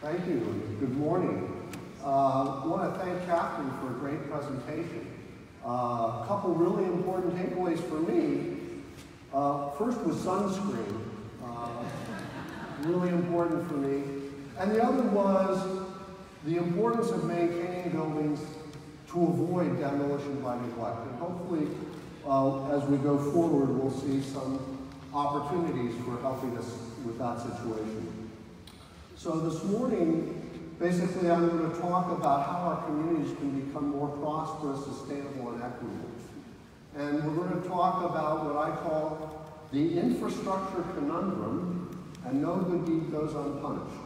Thank you. Good morning. I want to thank Catherine for a great presentation. A couple really important takeaways for me. First was sunscreen. Really important for me. And the other was the importance of maintaining buildings to avoid demolition by neglect. And hopefully, as we go forward, we'll see some opportunities for helping us with that situation. So this morning, basically, I'm going to talk about how our communities can become more prosperous, sustainable, and equitable. And we're going to talk about what I call the infrastructure conundrum, and no good deed goes unpunished.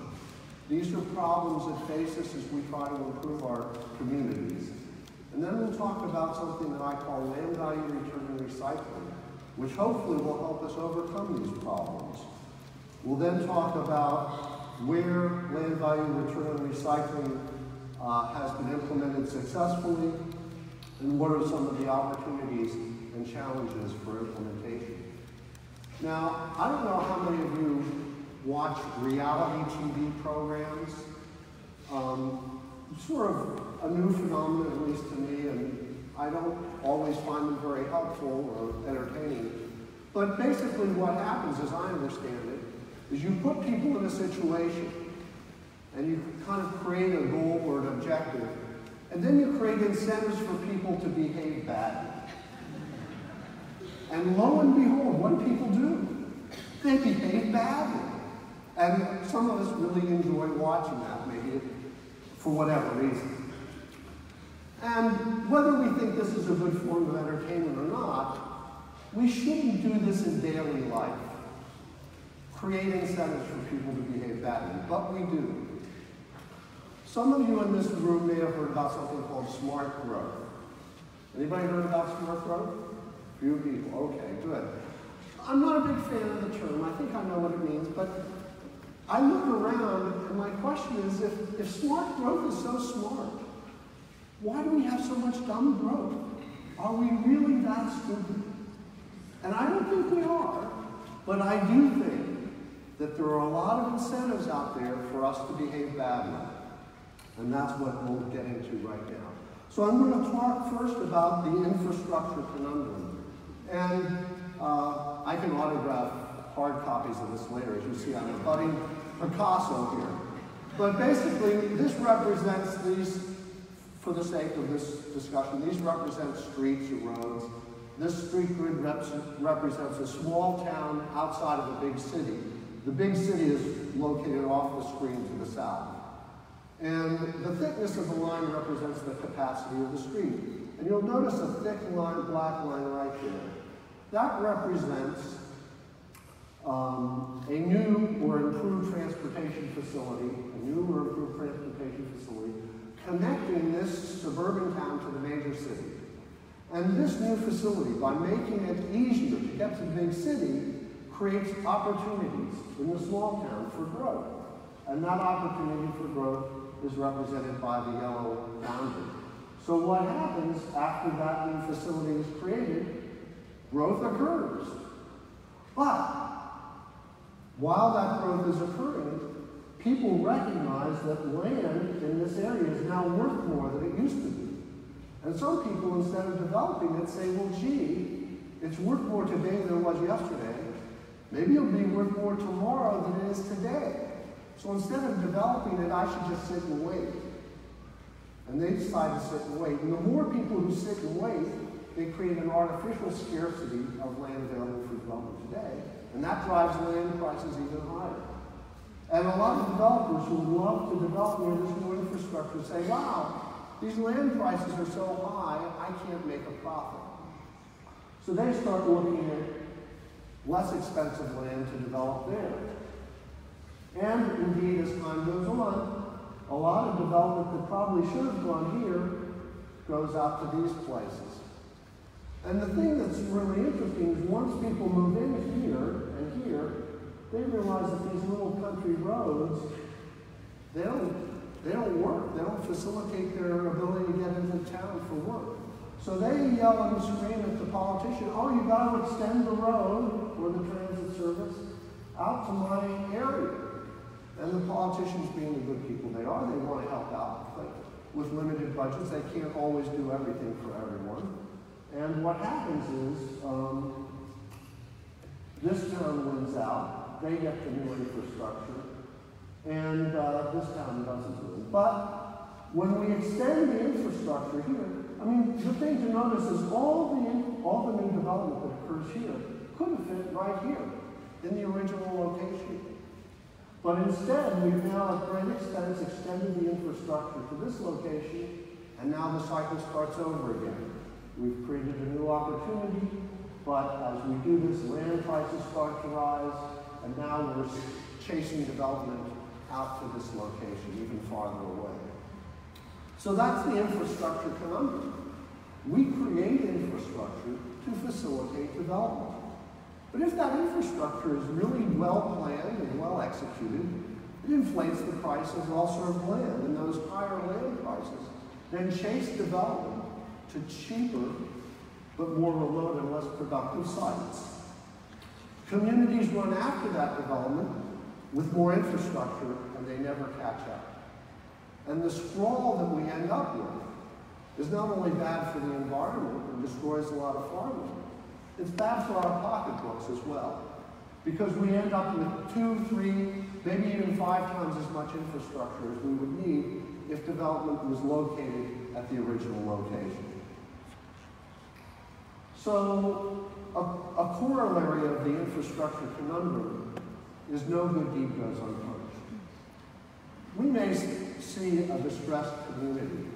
These are problems that face us as we try to improve our communities. And then we'll talk about something that I call land value return and recycling, which hopefully will help us overcome these problems. We'll then talk about where land value return and recycling has been implemented successfully, and what are some of the opportunities and challenges for implementation. Now, I don't know how many of you watch reality TV programs. Sort of a new phenomenon, at least to me, and I don't always find them very helpful or entertaining. But basically what happens, as I understand it, is you put people in a situation and you kind of create a goal or an objective, and then you create incentives for people to behave badly. And lo and behold, what do people do? They behave badly. And some of us really enjoy watching that, maybe for whatever reason. And whether we think this is a good form of entertainment or not, we shouldn't do this in daily life. Create incentives for people to behave badly, but we do. Some of you in this room may have heard about something called smart growth. Anybody heard about smart growth? Few people, okay, good. I'm not a big fan of the term, I think I know what it means, but I look around and my question is, if smart growth is so smart, why do we have so much dumb growth? Are we really that stupid? And I don't think we are, but I do think that there are a lot of incentives out there for us to behave badly. And that's what we'll get into right now. So I'm going to talk first about the infrastructure conundrum. And I can autograph hard copies of this later. As you see, I'm a budding Picasso here. But basically, this represents these, for the sake of this discussion, these represent streets or roads. This street grid represents a small town outside of a big city. The big city is located off the screen to the south. And the thickness of the line represents the capacity of the street. And you'll notice a thick line, black line right there. That represents a new or improved transportation facility, connecting this suburban town to the major city. And this new facility, by making it easier to get to the big city, creates opportunities in the small town for growth. And that opportunity for growth is represented by the yellow boundary. So what happens after that new facility is created? Growth occurs. But while that growth is occurring, people recognize that land in this area is now worth more than it used to be. And some people, instead of developing it, say, well, gee, it's worth more today than it was yesterday. Maybe it'll be worth more tomorrow than it is today. So instead of developing it, I should just sit and wait. And they decide to sit and wait. And the more people who sit and wait, they create an artificial scarcity of land available for development today. And that drives land prices even higher. And a lot of developers who would love to develop near this new infrastructure say, wow, these land prices are so high, I can't make a profit. So they start looking at less expensive land to develop there. And indeed, as time goes on, a lot of development that probably should have gone here goes out to these places. And the thing that's really interesting is once people move in here and here, they realize that these little country roads, they don't work. They don't facilitate their ability to get into town for work. So they yell and scream at the politician, oh, you got to extend the road or the transit service out to my area. And the politicians, being the good people they are, they want to help out, but with limited budgets, they can't always do everything for everyone. And what happens is, this town wins out, they get the new infrastructure, and this town doesn't do it. But when we extend the infrastructure here, I mean, the thing to notice is all the new development that occurs here could have fit right here in the original location. But instead, we've now at great expense extended the infrastructure to this location, and now the cycle starts over again. We've created a new opportunity, but as we do this, land prices start to rise, and now we're chasing development out to this location, even farther away. So that's the infrastructure conundrum. We create infrastructure to facilitate development. But if that infrastructure is really well planned and well executed, it inflates the prices also of land, and those higher land prices then chase development to cheaper but more remote and less productive sites. Communities run after that development with more infrastructure, and they never catch up. And the sprawl that we end up with is not only bad for the environment and destroys a lot of farmland, it's bad for our pocketbooks as well, because we end up with 2, 3, maybe even 5 times as much infrastructure as we would need if development was located at the original location. So a corollary of the infrastructure conundrum is no good deed goes unpunished. We may see a distressed community,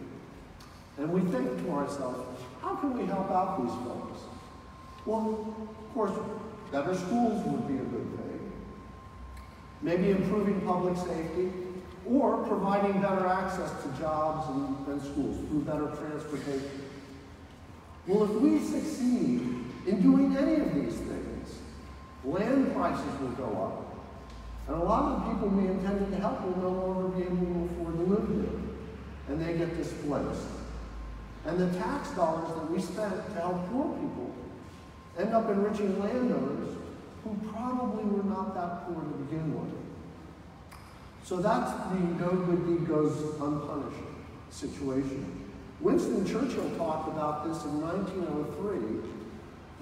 and we think to ourselves, how can we help out these folks? Well, of course, better schools would be a good thing. Maybe improving public safety, or providing better access to jobs and schools through better transportation. Well, if we succeed in doing any of these things, land prices will go up, and a lot of the people we intended to help will no longer be able to afford to live there, and they get displaced. And the tax dollars that we spent to help poor people end up enriching landowners who probably were not that poor to begin with. So that's the no good deed goes unpunished situation. Winston Churchill talked about this in 1903.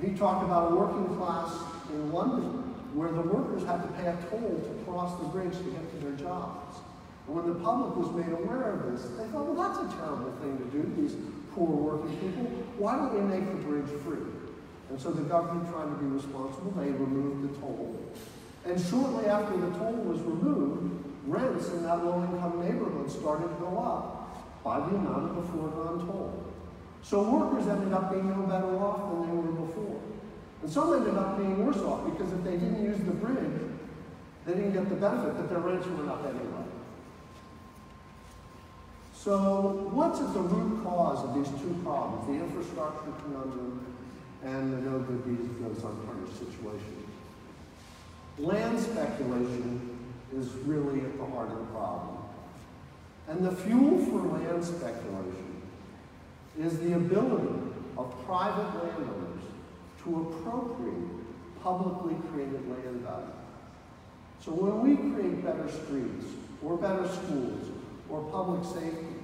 He talked about a working class in London where the workers had to pay a toll to cross the bridge to get to their jobs. And when the public was made aware of this, they thought, well, that's a terrible thing to do, these poor working people. Why don't we make the bridge free? And so the government, trying to be responsible, they removed the toll. And shortly after the toll was removed, rents in that low-income neighborhood started to go up by the amount of the foregone toll. So workers ended up being no better off than they were before. And some ended up being worse off because if they didn't use the bridge, they didn't get the benefit that their rents went up anyway. So what's at the root cause of these two problems, the infrastructure conundrum and the no good deed goes unpunished situation? Land speculation is really at the heart of the problem. And the fuel for land speculation is the ability of private landowners to appropriate publicly created land value. So when we create better streets, or better schools, or public safety,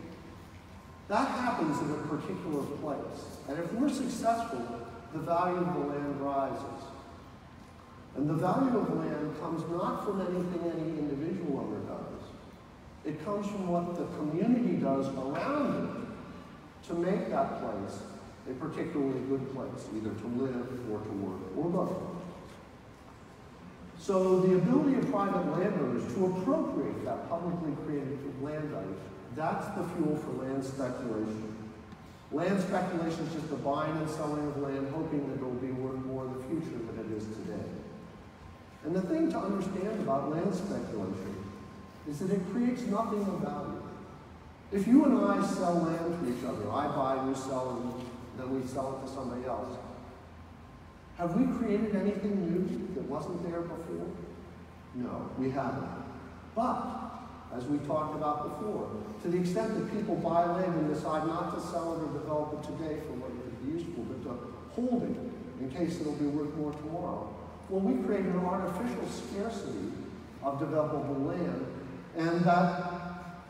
that happens in a particular place. And if we're successful, the value of the land rises. And the value of land comes not from anything any individual owner does. It comes from what the community does around it to make that place a particularly good place, either to live or to work, or both. So the ability of private landowners to appropriate that publicly created land value, that's the fuel for land speculation. Land speculation is just the buying and selling of land, hoping that it will be worth more in the future than it is today. And the thing to understand about land speculation is that it creates nothing of value. If you and I sell land to each other, I buy, you sell, and then we sell it to somebody else, have we created anything new that wasn't there before? No, we haven't. But, as we talked about before, to the extent that people buy land and decide not to sell it or develop it today for what it could be useful, but to hold it in case it'll be worth more tomorrow, well, we create an artificial scarcity of developable land And that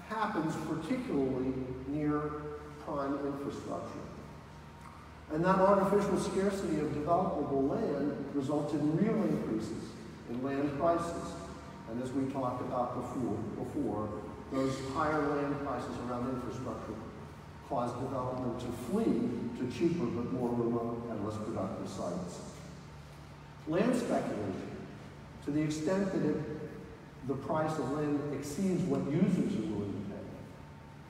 happens particularly near prime infrastructure. And that artificial scarcity of developable land results in real increases in land prices. And as we talked about before, those higher land prices around infrastructure cause development to flee to cheaper but more remote and less productive sites. Land speculation, to the extent that the price of land exceeds what users are willing to pay,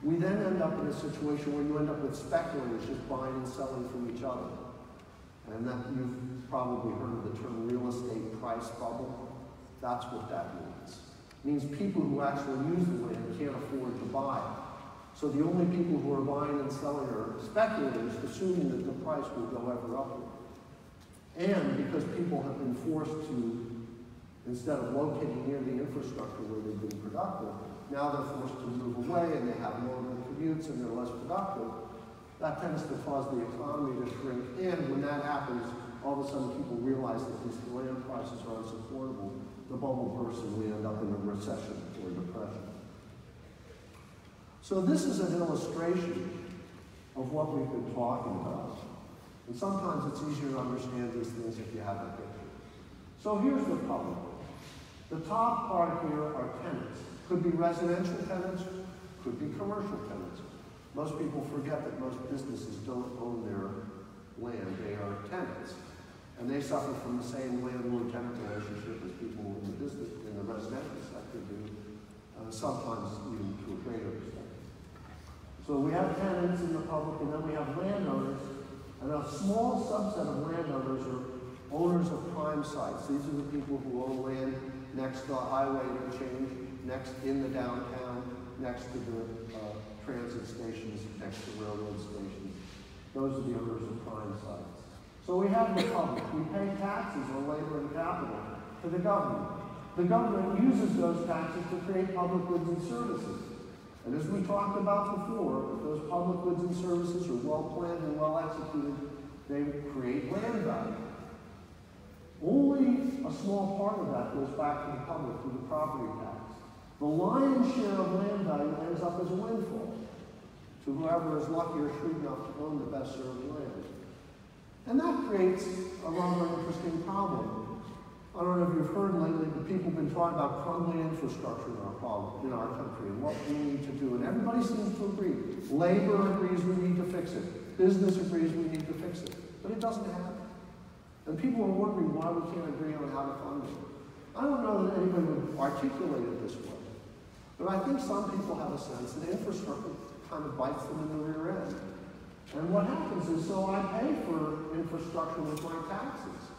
we then end up in a situation where you end up with speculators just buying and selling from each other. And that you've probably heard of the term real estate price bubble. That's what that means. It means people who actually use the land can't afford to buy it. So the only people who are buying and selling are speculators, assuming that the price will go ever upward. And because people have been forced to, instead of locating near the infrastructure where they've been productive, now they're forced to move away and they have longer commutes and they're less productive. That tends to cause the economy to shrink. And when that happens, all of a sudden people realize that these land prices are unsupportable. The bubble bursts and we end up in a recession or depression. So this is an illustration of what we've been talking about. And sometimes it's easier to understand these things if you have a picture. So here's the public. The top part here are tenants. Could be residential tenants, could be commercial tenants. Most people forget that most businesses don't own their land, they are tenants. And they suffer from the same landlord-tenant relationship as people in the residential sector do, sometimes even to a greater extent. So we have tenants in the public, and then we have landowners, and a small subset of landowners are owners of prime sites. These are the people who own land next to the highway interchange, next in the downtown, next to the transit stations, next to railroad stations. Those are the owners of prime sites. So we have the public. We pay taxes on labor and capital to the government. The government uses those taxes to create public goods and services. And as we talked about before, if those public goods and services are well planned and well executed, they create land value. Only a small part of that goes back to the public through the property tax. The lion's share of land value ends up as a windfall to whoever is lucky or shrewd enough to own the best served land. And that creates a rather interesting problem. I don't know if you've heard lately, but people have been talking about crumbling infrastructure in our country and what we need to do. And everybody seems to agree. Labor agrees we need to fix it. Business agrees we need to fix it. But it doesn't happen. And people are wondering why we can't agree on how to fund it. I don't know that anybody would articulate it this way. But I think some people have a sense that infrastructure kind of bites them in the rear end. And what happens is, so I pay for infrastructure with my taxes.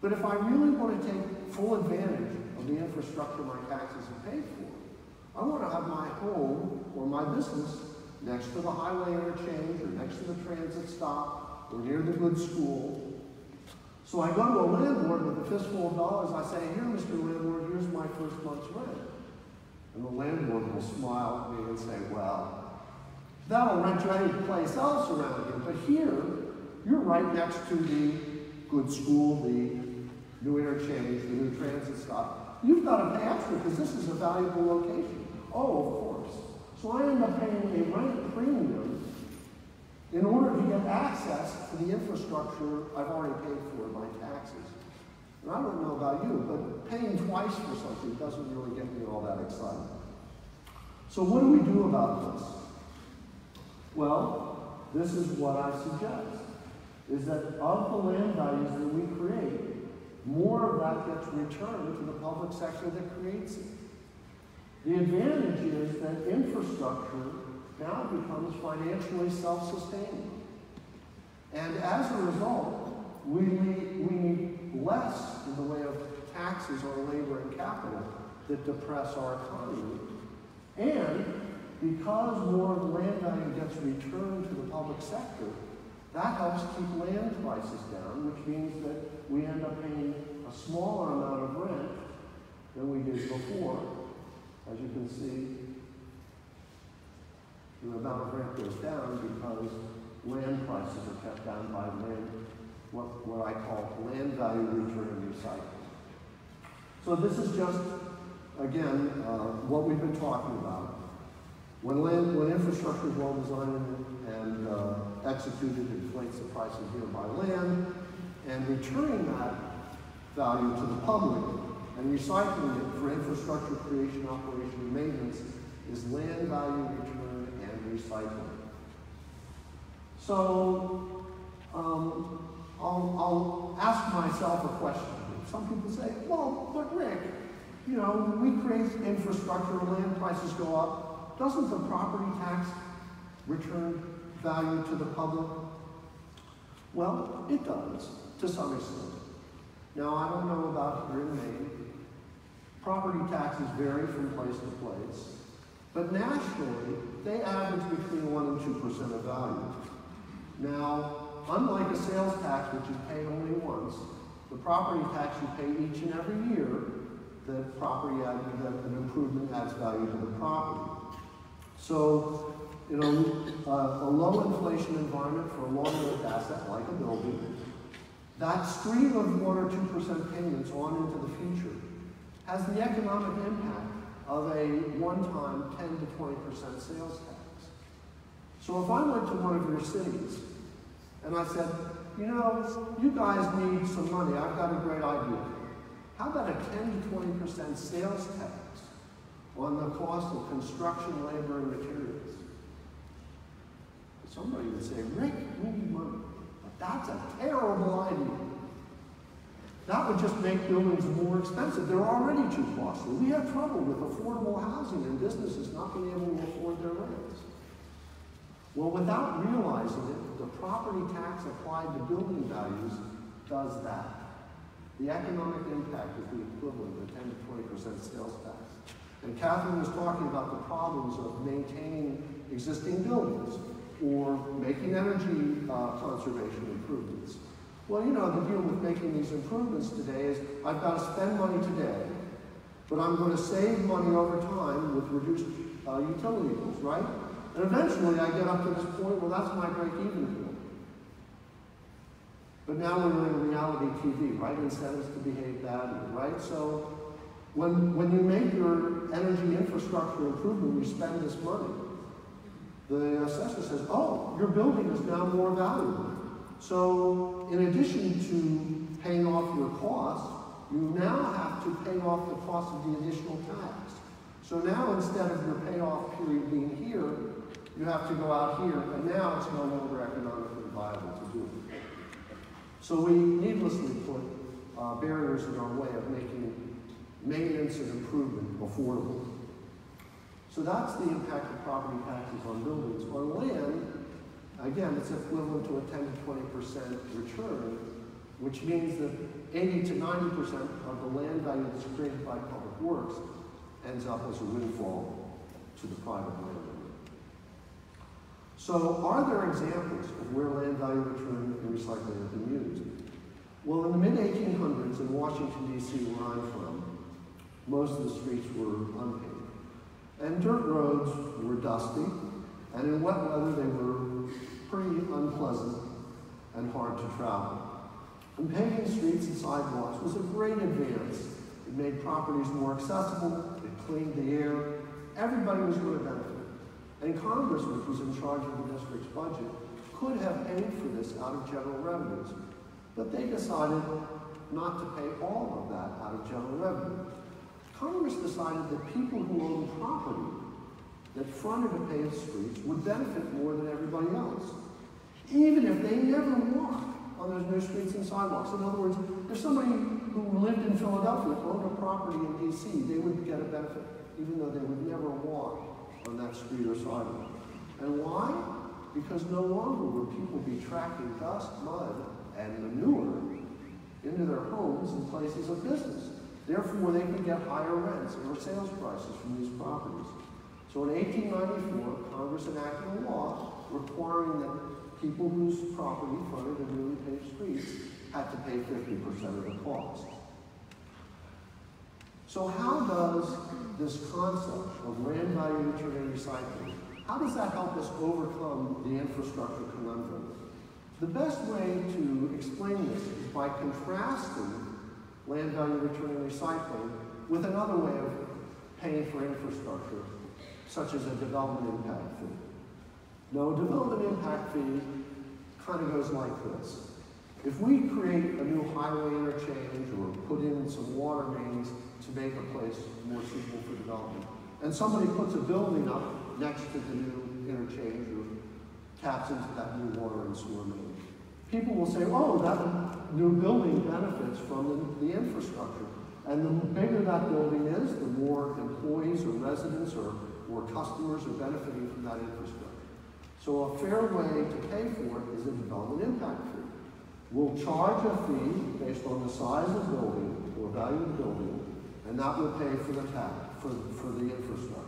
But if I really want to take full advantage of the infrastructure my taxes have paid for, I want to have my home or my business next to the highway interchange or next to the transit stop or near the good school. So I go to a landlord with a fistful of dollars. I say, here, Mr. Landlord, here's my first month's rent. And the landlord will smile at me and say, well, that'll rent you any place else around here. But here, you're right next to the good school, the new interchange, the new transit stop. You've got to pay extra because this is a valuable location. Oh, of course. So I end up paying a rent premium in order to get access to the infrastructure I've already paid for in my taxes. And I don't know about you, but paying twice for something doesn't really get me all that excited. So what do we do about this? Well, this is what I suggest, is that of the land values that we create, more of that gets returned to the public sector that creates it. The advantage is that infrastructure now becomes financially self-sustaining. And as a result, we need less in the way of taxes on labor and capital that depress our economy. And because more of the land value gets returned to the public sector, that helps keep land prices down, which means that we end up paying a smaller amount of rent than we did before. As you can see, the amount of rent goes down because land prices are kept down by what I call land value return recycling. So this is just again, what we've been talking about. When infrastructure is well designed and executed, it inflates the price of nearby land, and returning that value to the public and recycling it for infrastructure creation, operation, and maintenance is land value return and recycling. So I'll ask myself a question. Some people say, well, but Rick, you know, we create infrastructure, land prices go up. Doesn't the property tax return value to the public? Well, it does, to some extent. Now, I don't know about here in Maine. Property taxes vary from place to place. But nationally, they average between 1% and 2% of value. Now, unlike a sales tax, which is paid only once, the property tax you pay each and every year, the property an improvement adds value to the property. So, you know, a low inflation environment for a long-lived asset like a building, that stream of 1% or 2% payments on into the future has the economic impact of a one-time 10 to 20% sales tax. So if I went to one of your cities and I said, you know, you guys need some money, I've got a great idea. How about a 10 to 20% sales tax on the cost of construction, labor, and materials? Somebody would say, Rick, you need money. But that's a terrible idea. That would just make buildings more expensive. They're already too costly. We have trouble with affordable housing and businesses not being able to afford their rents. Well, without realizing it, the property tax applied to building values does that. The economic impact is the equivalent of 10 to 20% sales tax. And Catherine was talking about the problems of maintaining existing buildings or making energy conservation improvements. Well, you know, the deal with making these improvements today is I've got to spend money today, but I'm going to save money over time with reduced utility bills, right? And eventually I get up to this point, well, that's my break-even point. But now we're in reality TV, right? Incentives to behave badly, right? So when you make your energy infrastructure improvement, you spend this money. The assessor says, oh, your building is now more valuable. So in addition to paying off your cost, you now have to pay off the cost of the additional tax. So now instead of your payoff period being here, you have to go out here, and now it's no longer economically viable to do it. So we needlessly put barriers in our way of making maintenance and improvement affordable. So that's the impact of property taxes on buildings. On land, again, it's equivalent to a 10 to 20% return, which means that 80 to 90% of the land value that's created by public works ends up as a windfall to the private landowner. So are there examples of where land value return and recycling have been used? Well, in the mid-1800s in Washington, D.C., where I'm from, most of the streets were unpaved. And dirt roads were dusty, and in wet weather they were pretty unpleasant and hard to travel. And paving streets and sidewalks was a great advance. It made properties more accessible, it cleaned the air, everybody was going to benefit. And Congress, which was in charge of the district's budget, could have paid for this out of general revenues, but they decided not to pay all of that out of general revenue. Congress decided that people who owned property that fronted a paved streets would benefit more than everybody else, even if they never walked on those new streets and sidewalks. In other words, if somebody who lived in Philadelphia owned a property in D.C., they would get a benefit, even though they would never walk on that street or sidewalk. And why? Because no longer would people be tracking dust, mud, and manure into their homes and places of business. Therefore, they could get higher rents or sales prices from these properties. So in 1894, Congress enacted a law requiring that people whose property fronted a newly paved streets had to pay 50% of the cost. So how does this concept of land value return and recycling, how does that help us overcome the infrastructure conundrum? The best way to explain this is by contrasting land value return and recycling with another way of paying for infrastructure, such as a development impact fee. Now, a development impact fee kind of goes like this. If we create a new highway interchange or put in some water mains to make a place more suitable for development, and somebody puts a building up next to the new interchange or taps into that new water and sewer main, people will say, oh, that new building benefits from the infrastructure. And the bigger that building is, the more employees or residents or customers are benefiting from that infrastructure. So a fair way to pay for it is a development impact fee. We'll charge a fee based on the size of the building or value of the building, and that will pay for the tax, for the infrastructure.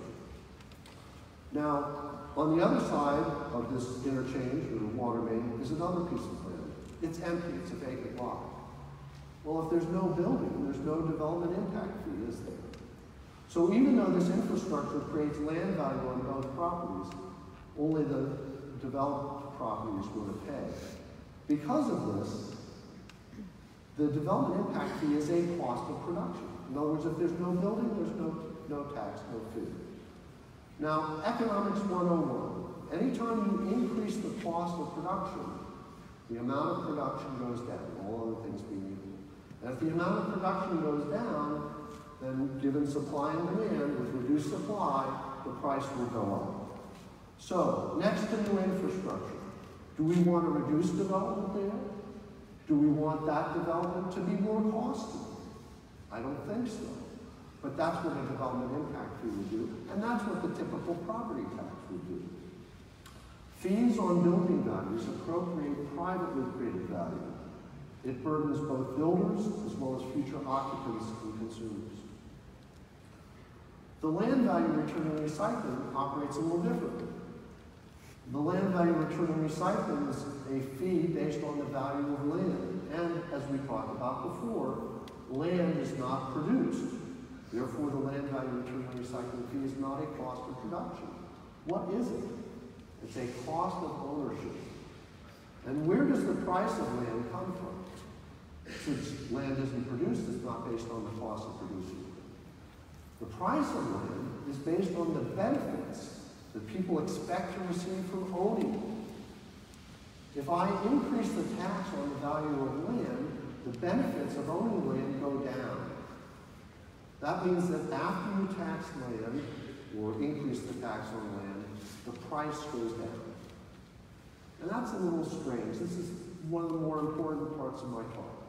Now, on the other side of this interchange or water main is another piece of land. It's empty, it's a vacant lot. Well, if there's no building, there's no development impact fee, is there? So even though this infrastructure creates land value on both properties, only the developed property is going to pay. Because of this, the development impact fee is a cost of production. In other words, if there's no building, there's no tax, no fee. Now, Economics 101, anytime you increase the cost of production, the amount of production goes down, all other things being equal. And if the amount of production goes down, then given supply and demand, with reduced supply, the price will go up. So, next to new infrastructure, do we want to reduce development there? Do we want that development to be more costly? I don't think so. But that's what a development impact fee would do, and that's what the typical property tax would do. Fees on building values appropriate privately created value. It burdens both builders as well as future occupants and consumers. The land value return and recycling operates a little differently. The land value return and recycling is a fee based on the value of land. And as we talked about before, land is not produced. Therefore, the land value return and recycling fee is not a cost of production. What is it? It's a cost of ownership. And where does the price of land come from? Since land isn't produced, it's not based on the cost of producing it. The price of land is based on the benefits that people expect to receive from owning it. If I increase the tax on the value of land, the benefits of owning land go down. That means that after you tax land, or increase the tax on land, the price goes down. And that's a little strange. This is one of the more important parts of my talk.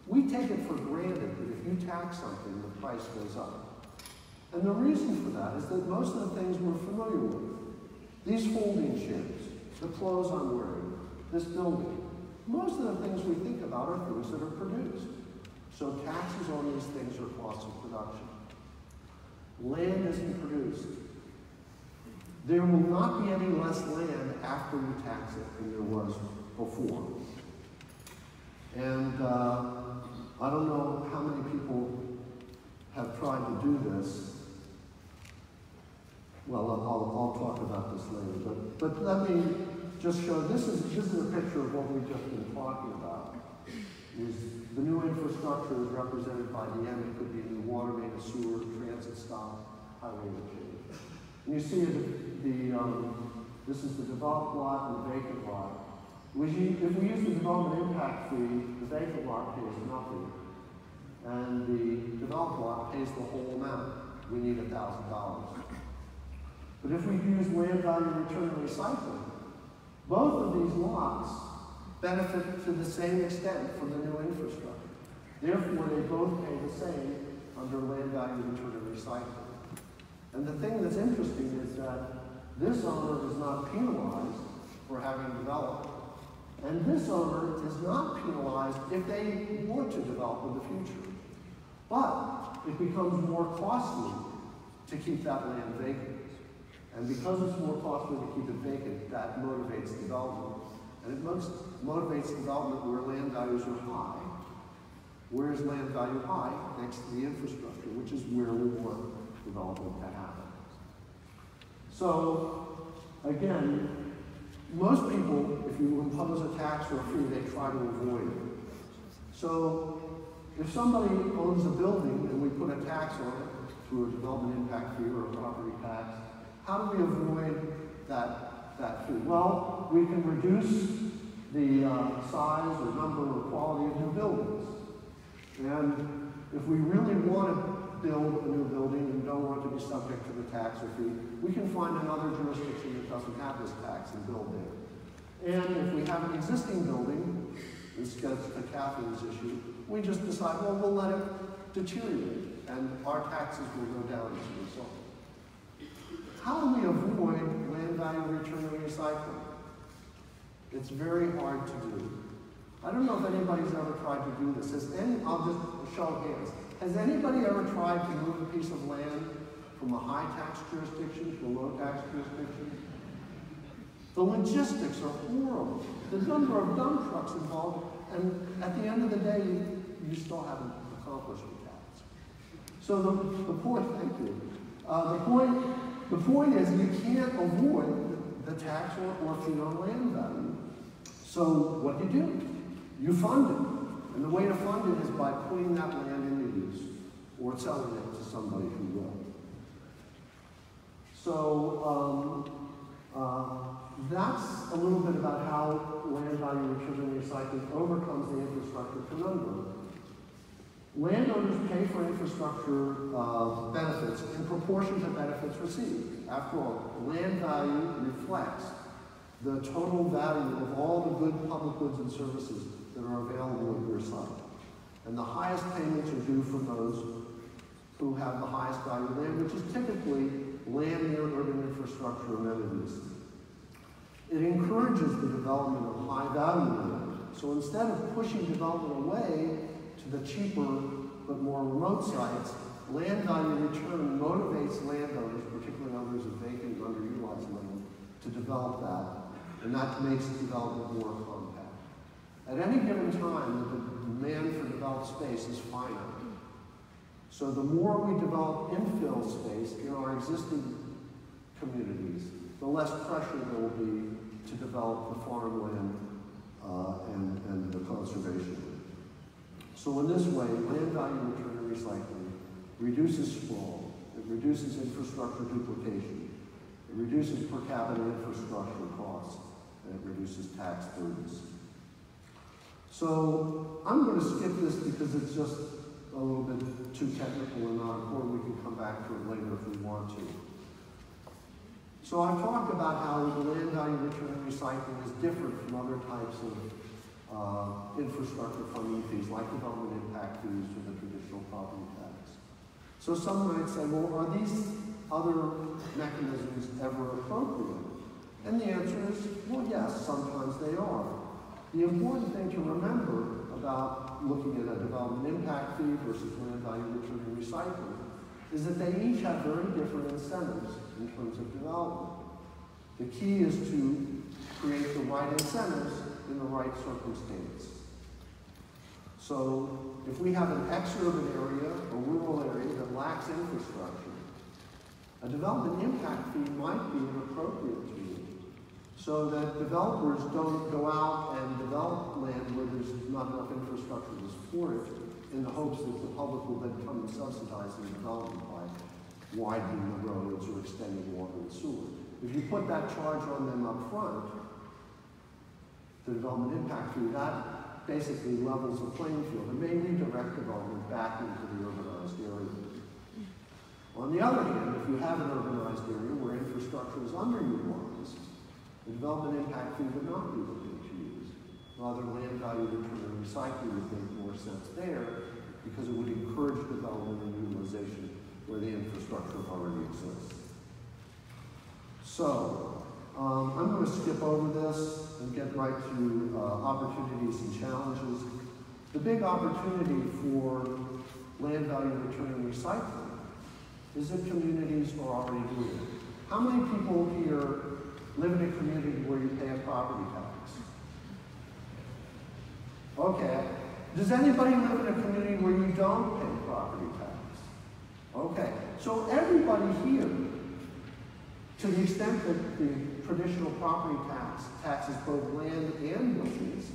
We take it for granted that if you tax something, the price goes up. And the reason for that is that most of the things we're familiar with, these folding chairs, the clothes I'm wearing, this building, most of the things we think about are things that are produced. So taxes on these things are costs of production. Land isn't produced. There will not be any less land after you tax it than there was before. And I don't know how many people have tried to do this. Well, I'll talk about this later, but let me just show, this is a picture of what we've just been talking about. The new infrastructure is represented by the end. It could be a new water main, a sewer, transit stop, highway interchange. And you see this is the developed lot and the vacant lot. If we use the development impact fee, the vacant lot pays nothing, and the developed lot pays the whole amount. We need $1,000. But if we use land value return and recycling, both of these lots benefit to the same extent from the new infrastructure. Therefore, they both pay the same under land value return and recycling. And the thing that's interesting is that this owner is not penalized for having developed, and this owner is not penalized if they want to develop in the future. But it becomes more costly to keep that land vacant. And because it's more costly to keep it vacant, that motivates development. And it motivates development where land values are high. Where is land value high? Next to the infrastructure, which is where we want development to happen. So, again, most people, if you impose a tax or a fee, they try to avoid it. So, if somebody owns a building and we put a tax on it, through a development impact fee or a property tax. How do we avoid that fee? Well, we can reduce the size or number or quality of new buildings. And if we really want to build a new building and don't want to be subject to the tax or fee, we can find another jurisdiction that doesn't have this tax and build there. And if we have an existing building, this gets to Catherine's issue, we just decide, well, we'll let it deteriorate and our taxes will go down as a result. How do we avoid land value return and recycling? It's very hard to do. I don't know if anybody's ever tried to do this. I'll just show of hands. Has anybody ever tried to move a piece of land from a high tax jurisdiction to a low tax jurisdiction? The logistics are horrible. The number of dump trucks involved, and at the end of the day, you still haven't accomplished the tax. So the point, thank you. The point is you can't avoid the tax or fee on land value. So what do? You fund it. And the way to fund it is by putting that land into use or selling it to somebody who will. So that's a little bit about how land value return and recycling overcomes the infrastructure conundrum. Landowners pay for infrastructure benefits in proportion to benefits received. After all, land value reflects the total value of all the good public goods and services that are available at your site. And the highest payments are due from those who have the highest value land, which is typically land near urban infrastructure amenities. It encourages the development of high value land. So instead of pushing development away to the cheaper but more remote sites, land value return motivates landowners, particularly others of vacant and underutilized land, to develop that. And that makes development more compact. At any given time, the demand for developed space is finite. So the more we develop infill space in our existing communities, the less pressure there will be to develop the farmland and the conservation. So in this way, land value return and recycling reduces sprawl, it reduces infrastructure duplication, it reduces per capita infrastructure costs, and it reduces tax burdens. So I'm going to skip this because it's just a little bit too technical and not important. We can come back to it later if we want to. So I've talked about how the land value return and recycling is different from other types of infrastructure funding fees, like development impact fees or the traditional property tax. So some might say, well, are these other mechanisms ever appropriate? And the answer is, well, yes, sometimes they are. The important thing to remember about looking at a development impact fee versus land value return and recycling is that they each have very different incentives in terms of development. The key is to create the right incentives in the right circumstance. So if we have an ex-urban area or rural area that lacks infrastructure, a development impact fee might be inappropriate to you, so that developers don't go out and develop land where there's not enough infrastructure to support it in the hopes that the public will then come and subsidize the development by widening the roads or extending water and sewer. If you put that charge on them up front, the development impact fee, that basically levels the playing field and may redirect development back into the urbanized area. On the other hand, if you have an urbanized area where infrastructure is underutilized, the development impact fee would not be the thing to use. Rather, land value return and recycling would make more sense there because it would encourage development and utilization where the infrastructure already exists. So, I'm going to skip over this and get right to opportunities and challenges. The big opportunity for land value return and recycling is that communities are already doing it. How many people here live in a community where you pay a property tax? Okay. Does anybody live in a community where you don't pay property tax? Okay. So everybody here, to the extent that the traditional property tax taxes both land and buildings,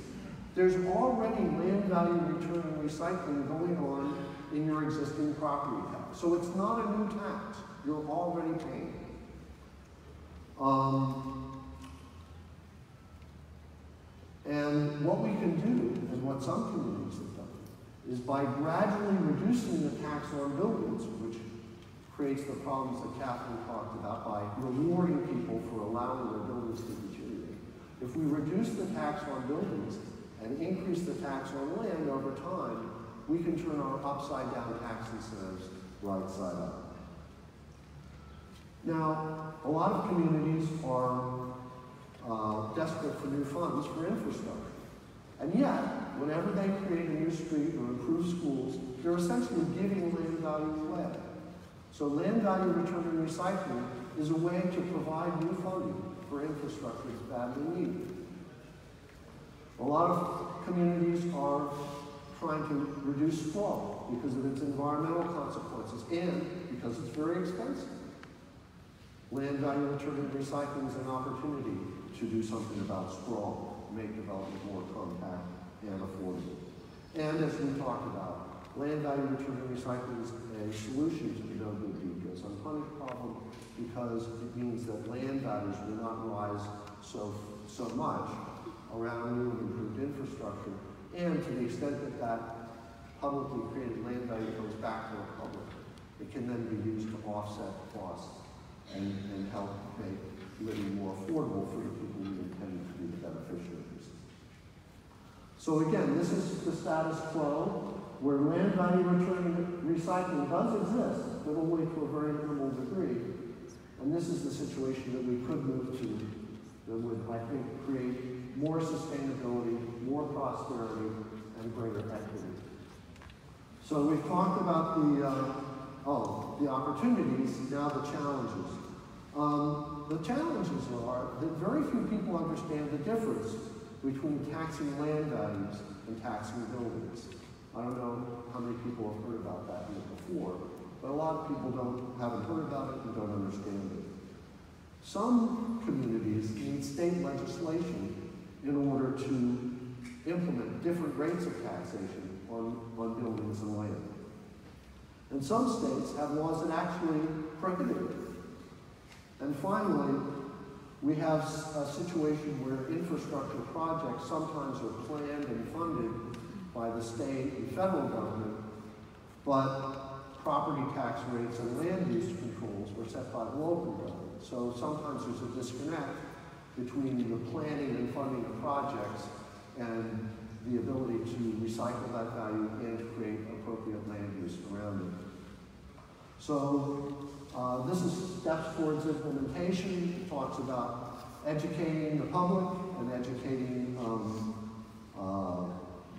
there's already land value return and recycling going on in your existing property tax. So it's not a new tax. You're already paying. And what we can do, and what some communities have done, is by gradually reducing the tax on buildings, which creates the problems that Catherine talked about, by rewarding people for allowing their buildings to deteriorate. If we reduce the tax on buildings and increase the tax on land over time, we can turn our upside-down tax incentives right side up. Now, a lot of communities are desperate for new funds for infrastructure. And yet, whenever they create a new street or improve schools, they're essentially giving land value away. So land value return and recycling is a way to provide new funding for infrastructure that's badly needed. A lot of communities are trying to reduce sprawl because of its environmental consequences and because it's very expensive. Land value return and recycling is an opportunity to do something about sprawl, make development more compact and affordable. And as we talked about, land value return and recycling is a solution to the no good deed goes unpunished problem because it means that land values will not rise so much around new and improved infrastructure, and to the extent that that publicly created land value goes back to the public, it can then be used to offset costs and help make living more affordable for the people we intend to be the beneficiaries. So again, this is the status quo where land value return and recycling does exist, but only to a very minimal degree. And this is the situation that we could move to that would, I think, create more sustainability, more prosperity, and greater equity. So we've talked about the opportunities, now the challenges. The challenges are that very few people understand the difference between taxing land values and taxing buildings. I don't know how many people have heard about that before, but a lot of people haven't heard about it and don't understand it. Some communities need state legislation in order to implement different rates of taxation on buildings and land. And some states have laws that actually prohibit it. And finally, we have a situation where infrastructure projects sometimes are planned and funded by the state and federal government, but property tax rates and land use controls are set by the local government. So sometimes there's a disconnect between the planning and funding of projects and the ability to recycle that value and to create appropriate land use around it. So this is steps towards implementation. It talks about educating the public and educating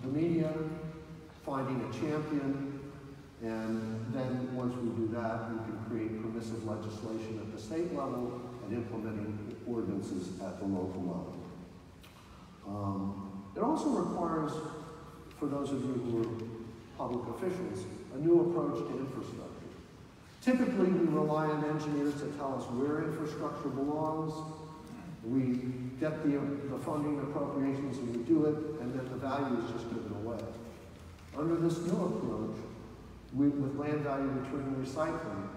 the media, finding a champion, and then once we do that, we can create permissive legislation at the state level and implementing ordinances at the local level. It also requires, for those of you who are public officials, a new approach to infrastructure. Typically, we rely on engineers to tell us where infrastructure belongs. We get the funding appropriations and we do it, and then the value is just given away. Under this new approach, with land value return and recycling,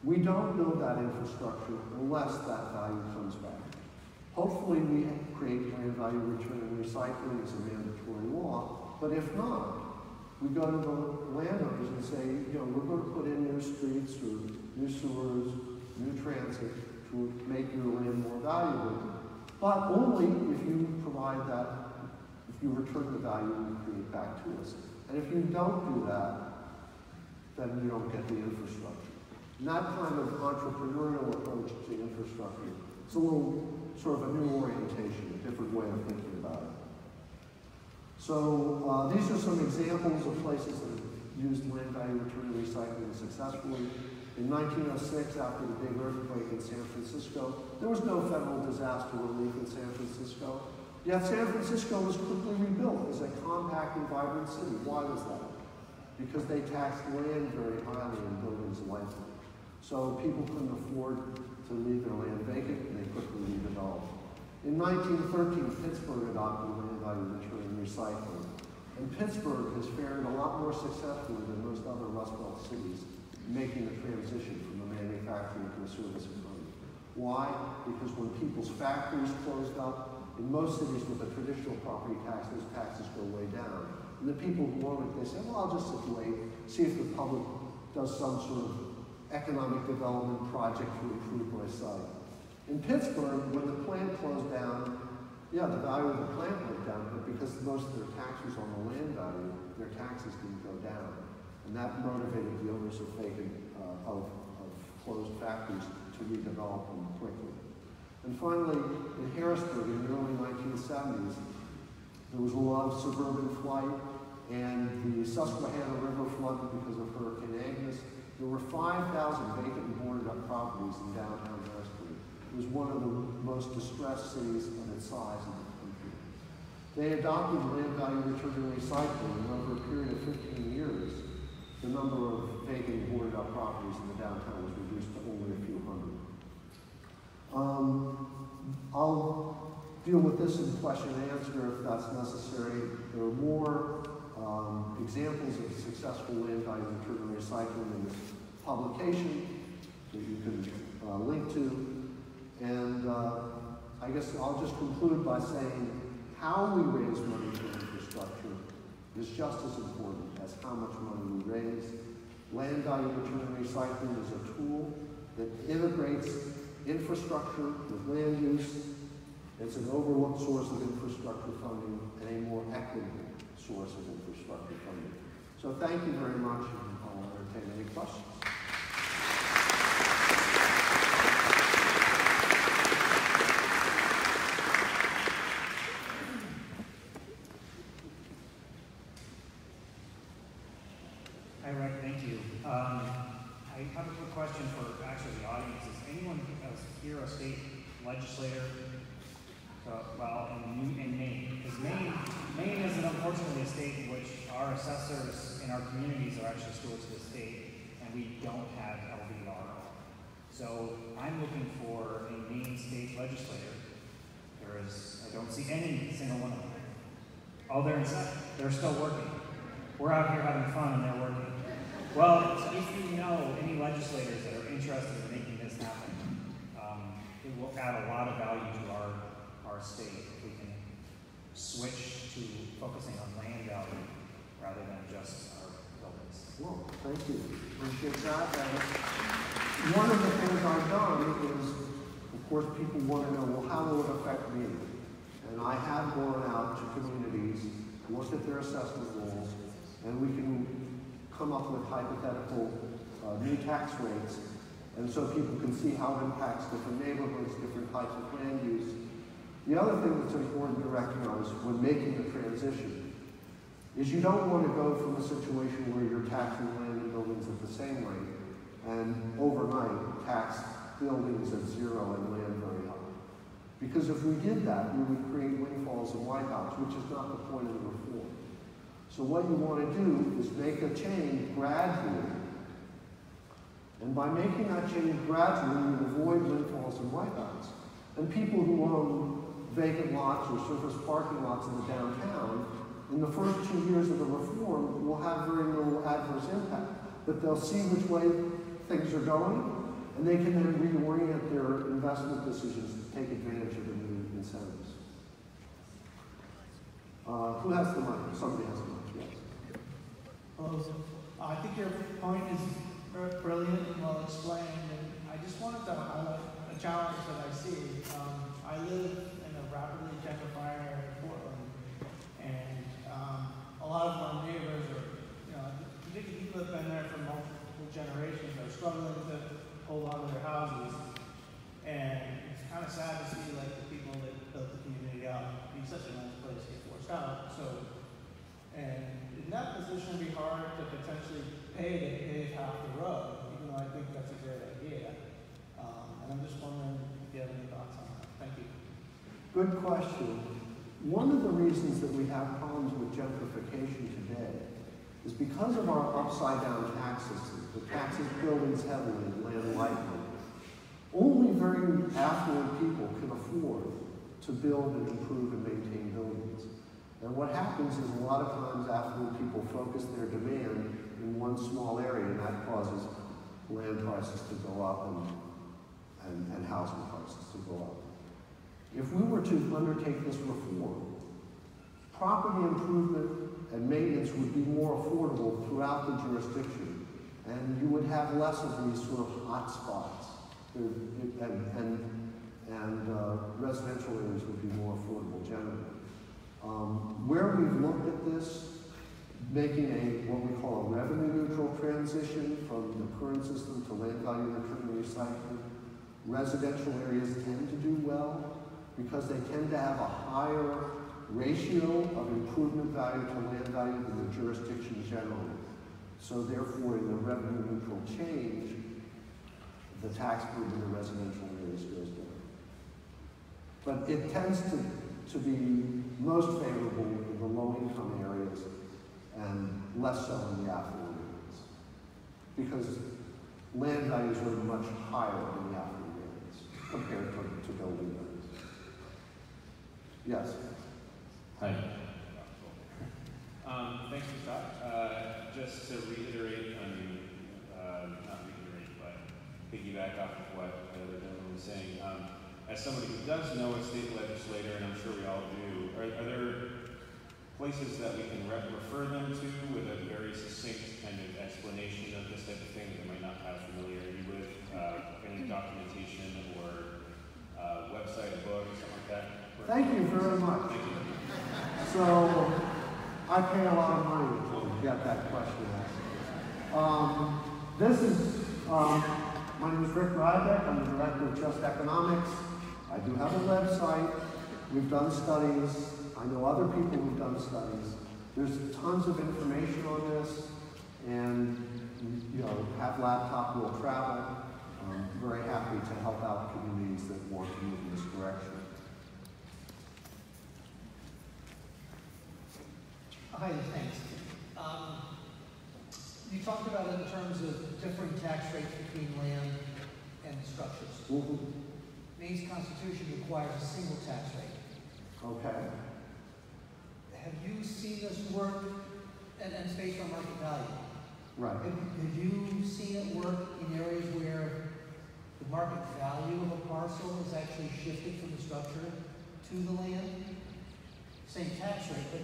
we don't build that infrastructure unless that value comes back. Hopefully we create land value return and recycling as a mandatory law, but if not, we go to the landowners and say, we're going to put in new streets or new sewers, new transit to make your land more valuable, but only if you provide that, if you return the value you create back to us. And if you don't do that, then you don't get the infrastructure. And that kind of entrepreneurial approach to infrastructure, it's a little sort of a new orientation, a different way of thinking about it. So these are some examples of places that have used land value return and recycling successfully. In 1906, after the big earthquake in San Francisco, there was no federal disaster relief in San Francisco. Yet San Francisco was quickly rebuilt as a compact and vibrant city. Why was that? Because they taxed land very highly in buildings lightly. So people couldn't afford to leave their land vacant, and they quickly redeveloped. In 1913, Pittsburgh adopted land value return and recycling. And Pittsburgh has fared a lot more successfully than most other Rust Belt cities making the transition from a manufacturing to a service economy. Why? Because when people's factories closed up, in most cities with a traditional property tax, those taxes go way down. And the people who own it, they say, well, I'll just sit and wait, see if the public does some sort of economic development project to improve my site. In Pittsburgh, when the plant closed down, yeah, the value of the plant went down, but because most of their tax was on the land value, their taxes didn't go down. And that motivated the owners of closed factories to redevelop them quickly. And finally, in Harrisburg in the early 1970s, there was a lot of suburban flight, and the Susquehanna River flooded because of Hurricane Agnes. There were 5,000 vacant and boarded up properties in downtown Harrisburg. It was one of the most distressed cities of its size in the country. They adopted land value return and recycling, and over a period of 15 years, the number of vacant and boarded up properties in the downtown was reduced to only a few hundred. I'll deal with this in question and answer if that's necessary. There are more examples of successful land value return and recycling in this publication that you can link to. And I guess I'll just conclude by saying how we raise money for infrastructure is just as important as how much money we raise. Land value return and recycling is a tool that integrates infrastructure with land use. It's an overlooked source of infrastructure funding and a more equitable source of infrastructure funding. So thank you very much, and I'll entertain any questions. Hi, Rick, thank you. I have a quick question for actually the audience. Is anyone here a state legislator? Well, in Maine, because Maine is unfortunately a state in which our assessors in our communities are actually stewards of the state, and we don't have LVR. So I'm looking for a Maine state legislator. I don't see any single one of them. Oh, they're still working. We're out here having fun and they're working. Well, if you know any legislators that are interested in making this happen, it will add a lot of value to our state if we can switch to focusing on land value rather than just our buildings. Well, thank you. Appreciate that. One of the things I've done is, of course, people want to know, well, how will it affect me? And I have gone out to communities, looked at their assessment rules, and we can come up with hypothetical new tax rates, and so people can see how it impacts different neighborhoods, different types of land use. The other thing that's important to recognize when making the transition is you don't want to go from a situation where you're taxing land and buildings at the same rate and overnight tax buildings at zero and land very high. Because if we did that, we would create windfalls and wipeouts, which is not the point of the reform. So what you want to do is make a change gradually. And by making that change gradually, you avoid windfalls and wipeouts. And people who own vacant lots or surface parking lots in the downtown, in the first 2 years of the reform, will have very little adverse impact. But they'll see which way things are going, and they can then reorient their investment decisions to take advantage of the new incentives. Who has the mic? Somebody has the mic, yes. Hello. I think your point is brilliant and well explained, and I just wanted to highlight a challenge that I see. I live in a rapidly gentrifying area in Portland, and a lot of our neighbors are, particularly people that have been there for multiple generations, are struggling to hold on to their houses, and it's kind of sad to see like the people that built the community up be such a nice place get forced out. So, and in that position, it'd be hard to potentially pay to pave half the road, even though I think that's a great idea. And I'm just wondering if you have any thoughts on that. Thank you. Good question. One of the reasons that we have problems with gentrification today is because of our upside-down tax system. The taxes buildings heavily and land lightly. Only very affluent people can afford to build and improve and maintain buildings. And what happens is a lot of times affluent people focus their demand in one small area, and that causes land prices to go up and housing prices to go up. If we were to undertake this reform, property improvement and maintenance would be more affordable throughout the jurisdiction, and you would have less of these sort of hot spots, and residential areas would be more affordable generally. Where we've looked at this, making what we call a revenue neutral transition from the current system to land value return and recycling, residential areas tend to do well because they tend to have a higher ratio of improvement value to land value than the jurisdiction generally. So therefore, in the revenue neutral change, the tax burden in the residential areas goes down. But it tends to be most favorable in the low-income areas and less so in the affluent areas, because land values are much higher in the affluent areas compared to building values. Yes? Hi. Thanks for that. Just to reiterate, not reiterate, but piggyback off of what the other gentleman was saying. As somebody who does know a state legislator, and I'm sure we all do, are there places that we can refer them to with a very succinct kind of explanation of this type of thing that they might not have familiarity with? Any documentation or website, a book, something like that? Thank you very much. Thank you. So, I pay a lot of money to get that question asked. My name is Rybeck. I'm the director of Just Economics. I do have a website. We've done studies. I know other people who've done studies. There's tons of information on this, and have laptop will travel. I'm very happy to help out communities that want to move in this direction. Hi, thanks. You talked about it in terms of differing tax rates between land and structures. Mm-hmm. Maine's Constitution requires a single tax rate. Okay. Have you seen this work, and it's based on market value? Right. Have you seen it work in areas where the market value of a parcel is actually shifted from the structure to the land? Same tax rate, but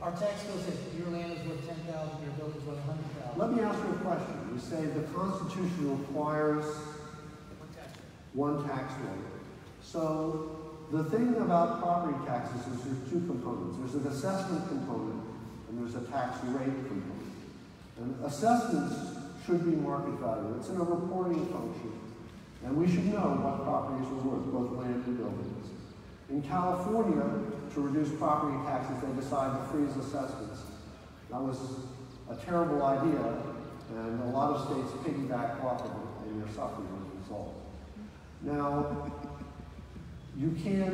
our tax bill says your land is worth $10,000, your building is worth $100,000. Let me ask you a question. You say the Constitution requires one tax rate. So the thing about property taxes is there's two components. There's an assessment component and there's a tax rate component. And assessments should be market value. It's in a reporting function. And we should know what properties are worth, both land and buildings. In California, to reduce property taxes, they decided to freeze assessments. That was a terrible idea, and a lot of states piggybacked off of it, and they're suffering as a result. Now, you can,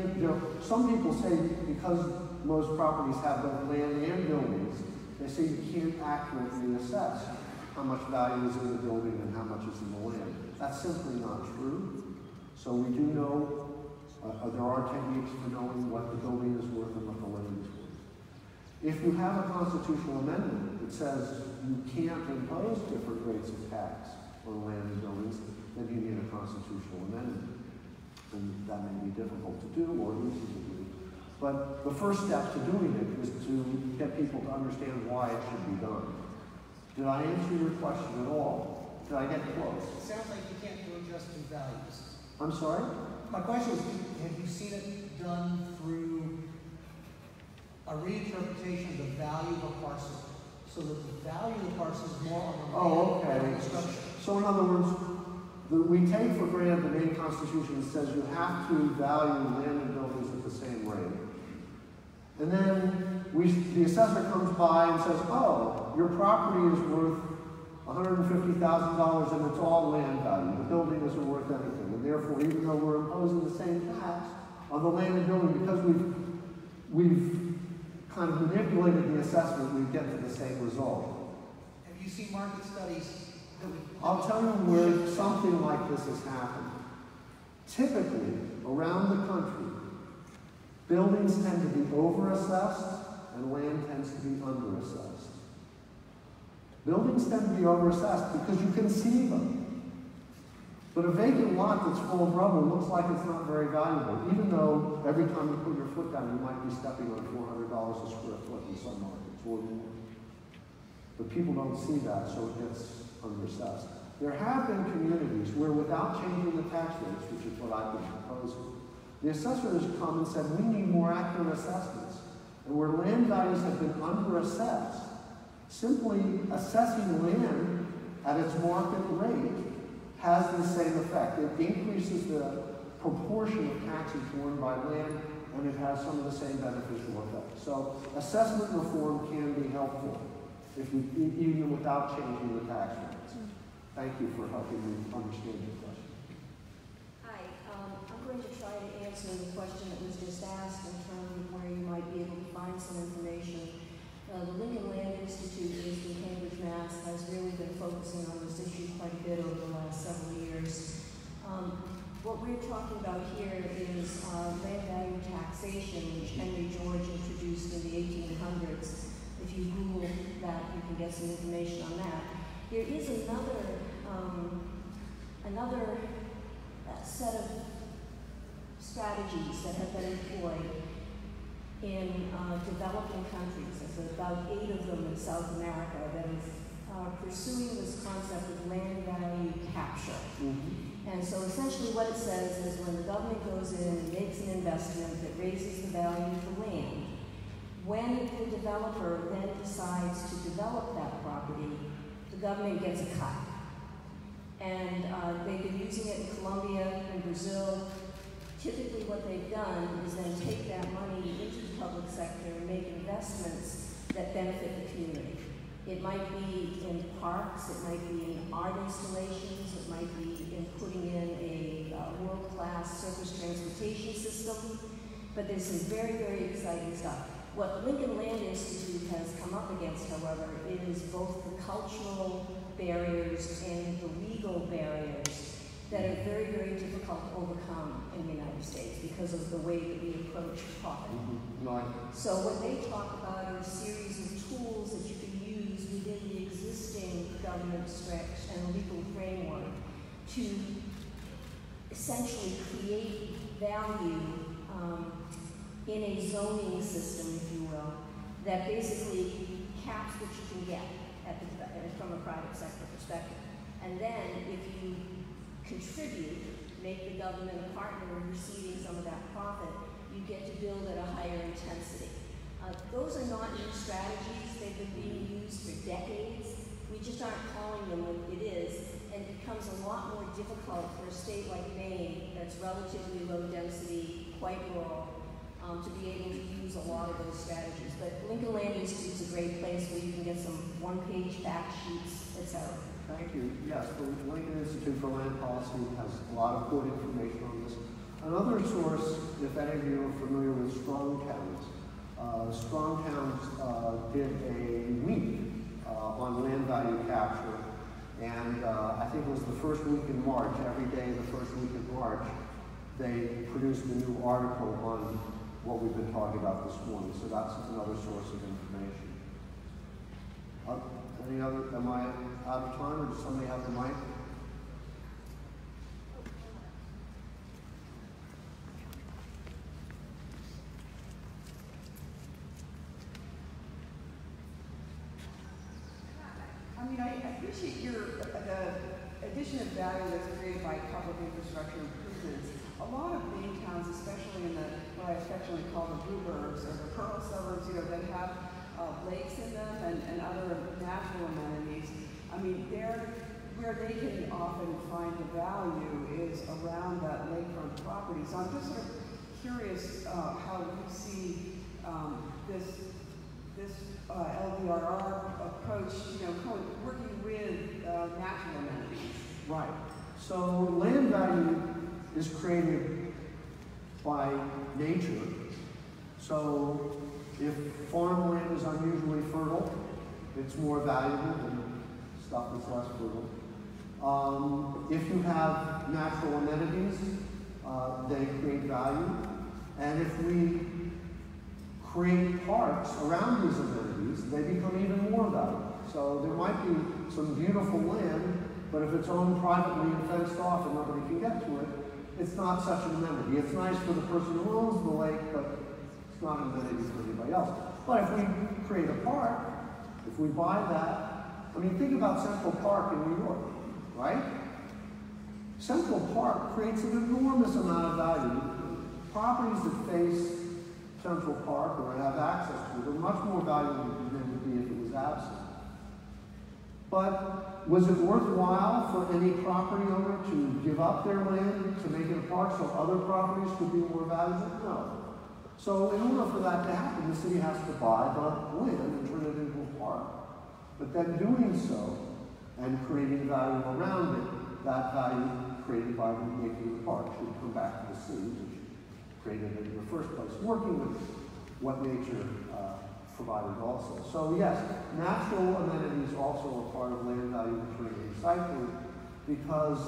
some people say because most properties have both land and buildings, they say you can't accurately assess how much value is in the building and how much is in the land. That's simply not true. So we do know there are techniques for knowing what the building is worth and what the land is worth. If you have a constitutional amendment that says you can't impose different rates of tax on land and buildings, then you need a constitutional amendment. And that may be difficult to do or easy to do. But the first step to doing it is to get people to understand why it should be done. Did I answer your question at all? Did I get close? It sounds like you can't do adjusted values. I'm sorry? My question is, have you seen it done through a reinterpretation of the value of a parcel, so that the value of the parcel is more on the land than the structure? So in other words, we take for granted the Maine Constitution that says you have to value land and buildings at the same rate. And then the assessor comes by and says, oh, your property is worth $150,000 and it's all land value. The building isn't worth anything. And therefore, even though we're imposing the same tax on the land and building, because we've kind of manipulated the assessment, we get to the same result. Have you seen market studies that would... I'll tell you where something like this has happened. Typically, around the country, Buildings tend to be over-assessed, and land tends to be under-assessed. Buildings tend to be over-assessed because you can see them. But a vacant lot that's full of rubble looks like it's not very valuable, even though every time you put your foot down, you might be stepping on $400 a square foot in some markets or more. But people don't see that, so it gets under-assessed. There have been communities where, without changing the tax rates, which is what I've been proposing, the assessor has come and said, we need more accurate assessments. And where land values have been under-assessed, simply assessing land at its market rate has the same effect. It increases the proportion of taxes borne by land, and it has some of the same beneficial effects. So assessment reform can be helpful, even without changing the tax rates. Thank you for helping me understand your question. Hi, I'm going to try to answer the question that was just asked in terms of where you might be able to find some information. The Lincoln Land Institute based in Cambridge, Mass. has really been focusing on this issue quite a bit over the last several years. What we're talking about here is land value taxation, which Henry George introduced in the 1800s. If you Google that, you can get some information on that. There is another set of strategies that have been employed in developing countries. There's about 8 of them in South America that are pursuing this concept of land value capture. Mm-hmm. And so essentially what it says is when the government goes in and makes an investment that raises the value of the land, when the developer then decides to develop that property, the government gets a cut. And they've been using it in Colombia and Brazil. Typically what they've done is then take that money into the public sector and make investments that benefit the community. It might be in parks, it might be in art installations, it might be in putting in a world-class surface transportation system, but there's some very, very exciting stuff. What Lincoln Land Institute has come up against, however, is both the cultural barriers and the legal barriers that are very, very difficult to overcome in the United States because of the way that we approach profit. Mm-hmm. Right. So what they talk about are a series of tools that you can use within the existing government stretch and legal framework to essentially create value in a zoning system, if you will, that basically caps what you can get from a private sector perspective. And then if you contribute, make the government a partner in receiving some of that profit, you get to build at a higher intensity. Those are not new strategies. They've been being used for decades. We just aren't calling them what it is, and it becomes a lot more difficult for a state like Maine that's relatively low density, quite rural, to be able to use a lot of those strategies. But Lincoln Land Institute is a great place where you can get some one-page fact sheets, etc. Thank you. Yes, the Lincoln Institute for Land Policy has a lot of good information on this. Another source, if any of you are familiar with Strong Towns, Strong Towns did a week on land value capture, and I think it was the first week in March. Every day the first week in March, they produced a new article on what we've been talking about this morning. So that's another source of information. Any other, am I out of time, or does somebody have the mic? I mean, I appreciate the addition of value that's created by public infrastructure improvements. A lot of Maine towns, especially in what I affectionately call the bluebirds or the pearl suburbs, that have lakes in them and other natural amenities. I mean, where they can often find the value is around that lakefront property. So I'm just sort of curious how you see this LDRR approach, working with natural amenities. Right. So land value is created by nature. So if farmland is unusually fertile, it's more valuable than stuff that's less fertile. If you have natural amenities, they create value. And if we create parks around these amenities, they become even more valuable. So there might be some beautiful land, but if it's owned privately and fenced off and nobody can get to it, it's not such an amenity. It's nice for the person who owns the lake, but it's not an amenity for anybody else. But if we create a park, if we buy that, I mean, think about Central Park in New York, right? Central Park creates an enormous amount of value. Properties that face Central Park or have access to it are much more valuable than they would be if it was absent. But was it worthwhile for any property owner to give up their land to make it a park so other properties could be more valuable? No. So in order for that to happen, the city has to buy the land and turn it into a park. But then doing so and creating value around it, that value created by making the park should come back to the city, which created it in the first place, working with what nature provided also. So yes, natural amenities also are part of land value return and recycling, because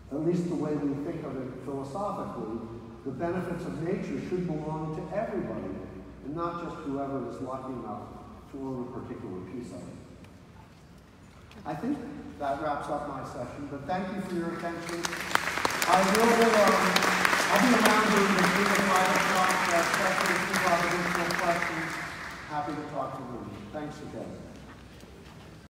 at least the way we think of it philosophically, the benefits of nature should belong to everybody, and not just whoever is lucky enough to own a particular piece of it. I think that wraps up my session, but thank you for your attention. I'll be around during the